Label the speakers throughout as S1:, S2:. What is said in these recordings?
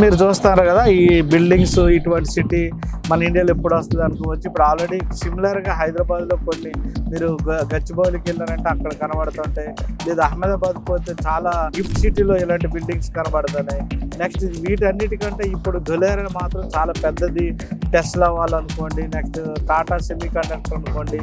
S1: మీరు చూస్తారు కదా ఈ బిల్డింగ్స్ ఇటువంటి సిటీ మన ఇండియాలో ఎప్పుడు వస్తుంది అనుకోవచ్చు. ఇప్పుడు ఆల్రెడీ సిమిలర్గా హైదరాబాద్లో కొన్ని మీరు గచ్చిబౌలికి వెళ్ళారంటే అక్కడ కనబడుతుంటాయి, లేదా అహ్మదాబాద్ పోతే చాలా గిఫ్ట్ సిటీలో ఇలాంటి బిల్డింగ్స్ కనబడుతున్నాయి. నెక్స్ట్ వీటన్నిటికంటే ఇప్పుడు ధులేరా మాత్రం చాలా పెద్దది. టెస్లా వాళ్ళు అనుకోండి, నెక్స్ట్ టాటా సెమీ కండక్టర్ అనుకోండి,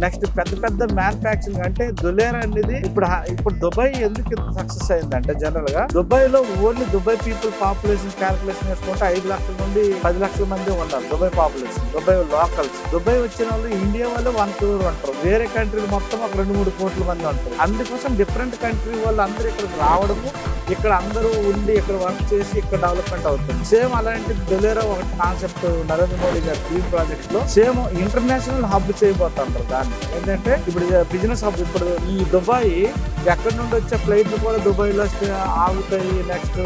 S1: నెక్స్ట్ పెద్ద పెద్ద మ్యానుఫ్యాక్చరింగ్. అంటే ధులేరా అనేది ఇప్పుడు దుబాయ్ ఎందుకు ఇంత సక్సెస్ అయిందంటే, జనరల్ గా దుబాయ్ లో only Dubai people population calculation వేసుకుంటే 5 లక్షల నుండి 10 లక్షల మంది ఉన్నారు Dubai population. Dubai locals, Dubai వచ్చిన వాళ్ళు ఇండియా వాళ్ళు 1 crore ఉంటారు. వేరే కంట్రీలు మొత్తం ఒక 2-3 కోట్ల మంది ఉంటారు. అందుకోసం డిఫరెంట్ కంట్రీ వాళ్ళు అందరూ ఇక్కడికి రావడము, ఇక్కడ అందరూ ఉండి ఇక్కడ వర్క్ చేసి ఇక్కడ డెవలప్మెంట్ అవుతుంది. సేమ్ అలాంటి ధులేరా ఒక కాన్సెప్ట్ నరేంద్ర మోడీ గారి డ్రీమ్ ప్రాజెక్ట్ లో సేమ్ ఇంటర్నేషనల్ హబ్ చేయబోతుంటారు. దాన్ని ఏంటంటే ఇప్పుడు బిజినెస్ హబ్. ఇప్పుడు ఈ దుబాయ్ ఎక్కడి నుండి వచ్చే ఫ్లైట్లు కూడా దుబాయ్లో ఆగుతాయి. నెక్స్ట్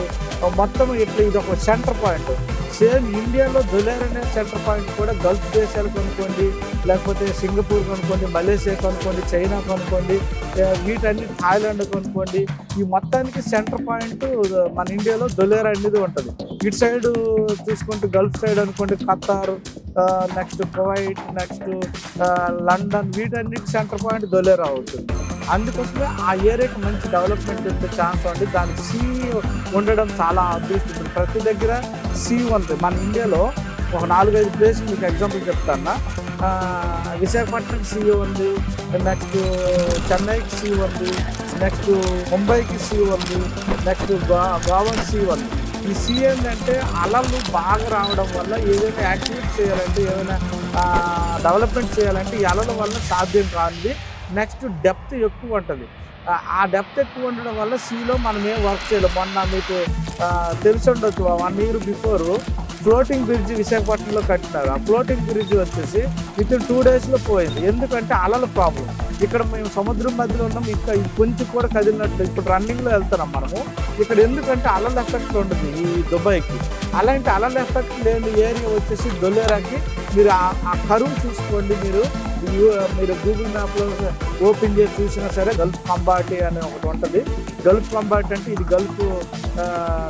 S1: మొత్తం ఇట్లా ఇది ఒక సెంటర్ పాయింట్. సేమ్ ఇండియాలో ధులేరా అనే సెంటర్ పాయింట్ కూడా గల్ఫ్ దేశాలు కొనుక్కోండి, లేకపోతే సింగపూర్ కొనుక్కోండి, మలేషియా కొనుక్కోండి, చైనా కొనుక్కోండి, వీటన్ని థాయిలాండ్ కొనుక్కోండి. ఈ మొత్తానికి సెంటర్ పాయింట్ మన ఇండియాలో ధులేరా అనేది ఉంటుంది. ఇటు సైడ్ చూసుకుంటే గల్ఫ్ సైడ్ అనుకోండి Qatar, next Kuwait, next London, వీటన్నిటి సెంటర్ పాయింట్ ధులేరా అవుతుంది. అందుకోసమే ఆ ఏరియాకి మంచి డెవలప్మెంట్ ఉండే ఛాన్స్ ఉంది. దానికి సీ ఉండడం చాలా అదృష్టం. ప్రతి దగ్గర సీ ఉంది. మన ఇండియాలో ఒక 4-5 ప్లేసులు మీకు ఎగ్జాంపుల్ చెప్తాను. విశాఖపట్నంకి సీ ఉంది, నెక్స్ట్ చెన్నైకి సీ ఉంది, నెక్స్ట్ ముంబైకి సీ ఉంది, నెక్స్ట్ గోవాకి సీ ఉంది. ఈ సీ ఏంటంటే అలలు బాగా రావడం వల్ల ఏదైనా యాక్టివిటీ చేయాలంటే, ఏదైనా డెవలప్మెంట్ చేయాలంటే ఈ అలల వల్ల సాధ్యం కానిది. నెక్స్ట్ డెప్త్ ఎక్కువ ఉంటుంది. ఆ డెప్త్ ఎక్కువ ఉండడం వల్ల సీలో మనం ఏం వర్క్ చేయలేం. మొన్న మీకు తెలిసి ఉండొచ్చు, 1 year బిఫోర్ ఫ్లోటింగ్ బ్రిడ్జ్ విశాఖపట్నంలో కట్టినారు. ఆ ఫ్లోటింగ్ బ్రిడ్జ్ వచ్చేసి వితిన్ 2 daysలో పోయింది. ఎందుకంటే అలల ప్రాబ్లం. ఇక్కడ మేము సముద్రం మధ్యలో ఉన్నాం, ఇక్కడ కొంచెం కూడా కదిలినట్లు ఇప్పుడు రన్నింగ్లో వెళ్తున్నాం మనము. ఇక్కడ ఎందుకంటే అలల ఎఫెక్ట్ ఉండదు ఈ దుబాయ్కి. అలాంటి అలల ఎఫెక్ట్ లేని ఏరియా వచ్చేసి ధులేరాకి. మీరు ఆ కరువు చూసుకోండి. మీరు గూగుల్ మ్యాప్లో ఓపెన్ చేసి చూసినా సరే గల్ఫ్ కంబాటి అని ఒకటి ఉంటుంది. గల్ఫ్ కంబాటి అంటే ఇది గల్ఫ్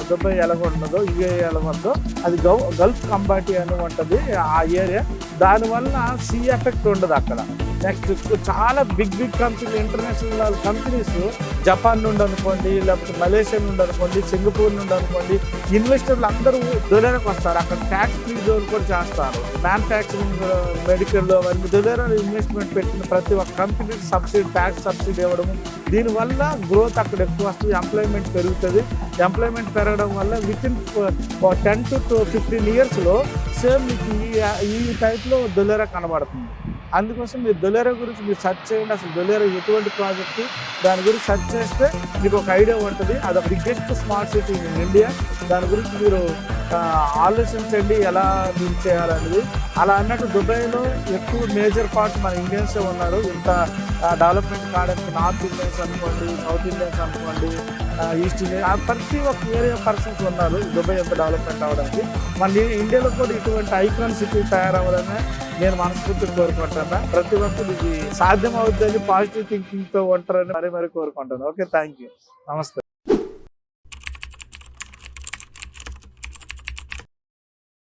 S1: దుబాయ్ ఎలాగ ఉన్నదో, యూఏఈ ఎలాగ ఉందో అది గల్ఫ్ కంబాటి అని ఉంటుంది ఆ ఏరియా. దానివల్ల సీ ఎఫెక్ట్ ఉండదు అక్కడ. నెక్స్ట్ చాలా బిగ్ కంపెనీలు, ఇంటర్నేషనల్ కంపెనీస్ జపాన్ నుండి అనుకోండి, లేకపోతే మలేషియా నుండి అనుకోండి, సింగపూర్ నుండి అనుకోండి, ఇన్వెస్టర్లు అందరూ ధులేరాకి వస్తారు. అక్కడ ట్యాక్స్ ఫ్రీ జోన్ కూడా చేస్తారు. మ్యానుఫ్యాక్చరింగ్, మెడికల్ అవన్నీ ధులేరా ఇన్వెస్ట్మెంట్ పెట్టిన ప్రతి ఒక్క కంపెనీకి ట్యాక్స్ సబ్సిడీ ఇవ్వడము. దీనివల్ల గ్రోత్ అక్కడ ఎక్కువ వస్తుంది, ఎంప్లాయ్మెంట్ పెరుగుతుంది. ఎంప్లాయ్మెంట్ పెరగడం వల్ల వితిన్ 10 to 15 yearsలో సేమ్ మీకు ఈ టైప్లో ధులేరా కనబడుతుంది. అందుకోసం మీరు ధులేరా గురించి మీరు సెర్చ్ చేయండి. అసలు ధులేరా ఎటువంటి ప్రాజెక్టు, దాని గురించి సెర్చ్ చేస్తే మీకు ఒక ఐడియా ఉంటుంది. అది biggest smart city in India. దాని గురించి మీరు ఆలోచించండి ఎలా డీల్ చేయాలనేది. అలా అన్నట్టు దుబాయ్లో ఎక్కువ మేజర్ పార్ట్ మన ఇండియన్సే ఉన్నారు. ఇంత డెవలప్మెంట్ కావడానికి నార్త్ ఇండియన్స్ అనుకోండి, సౌత్ ఇండియన్స్ అనుకోండి, ఈస్ట్ ఇండియన్, ప్రతి ఒక్క ఏరియా పర్సన్స్ ఉన్నారు దుబాయ్ ఎంత డెవలప్మెంట్ అవ్వడానికి. మన ఇండియాలో కూడా ఇటువంటి ఐకాన్ సిటీ తయారవ్వాలని నేను మనస్ఫూర్తిగా కోరుకుంటున్నా. ప్రతి ఒక్కరు ఇది సాధ్యం అవుతుందని పాజిటివ్ థింకింగ్తో ఉంటారని మరీ కోరుకుంటాను. ఓకే, థ్యాంక్ యూ, నమస్తే.